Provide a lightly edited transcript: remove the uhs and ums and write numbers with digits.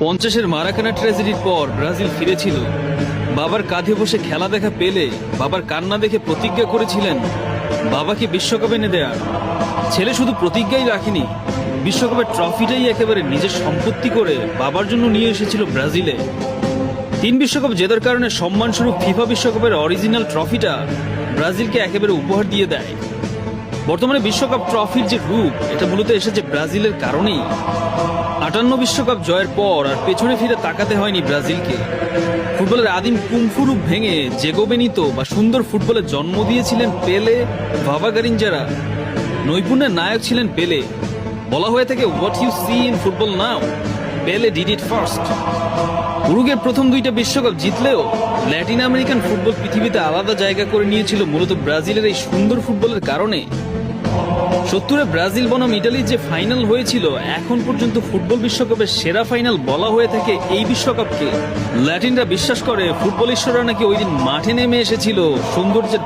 50-এর মারাকানা ট্র্যাজেডির পর ব্রাজিল ফিরেছিল। বাবার কাঁধে বসে খেলা দেখা পেলে বাবার কান্না দেখে প্রতিজ্ঞা করেছিলেন বাবাকে বিশ্বকাপ এনে দেয়ার। ছেলে শুধু প্রতিজ্ঞাই রাখেনি, বিশ্বকাপের ট্রফিটাই একেবারে নিজের সম্পত্তি করে বাবার জন্য নিয়ে এসেছিল ব্রাজিলে। 3 বিশ্বকাপ জেতার কারণে সম্মানস্বরূপ ফিফা বিশ্বকাপের অরিজিনাল ট্রফিটা ব্রাজিলকে একেবারে উপহার দিয়ে দেয়। বর্তমানে বিশ্বকাপ ট্রফির যে রূপ, এটা মূলত এসেছে ব্রাজিলের কারণেই। 58 বিশ্বকাপ জয়ের পর আর পেছনে ফিরে তাকাতে হয়নি ব্রাজিলকে। ফুটবলের আদিম কুংফু রূপ ভেঙে জেগো বেনিতো বা সুন্দর ফুটবলের জন্ম দিয়েছিলেন পেলে, ভাভা গারিঞ্জারা। নৈপুণ্যের নায়ক ছিলেন পেলে। বলা হয়ে থাকে, what you see in football now, Pele did it first. উরুগুয়ের প্রথম 2টা বিশ্বকাপ জিতলেও ল্যাটিন আমেরিকান ফুটবল পৃথিবীতে আলাদা জায়গা করে নিয়েছিল মূলত ব্রাজিলের এই সুন্দর ফুটবলের কারণে। 70-এ ব্রাজিল বনাম ইটালির যে ফাইনাল হয়েছিল, এখন পর্যন্ত ফুটবল বিশ্বকাপের সেরা ফাইনাল বলা হয়ে থাকে এই বিশ্বকাপকে। ল্যাটিনরা বিশ্বাস করে ফুটবল ঈশ্বররা নাকি ওই দিন মাঠে নেমে এসেছিল সৌন্দর্যের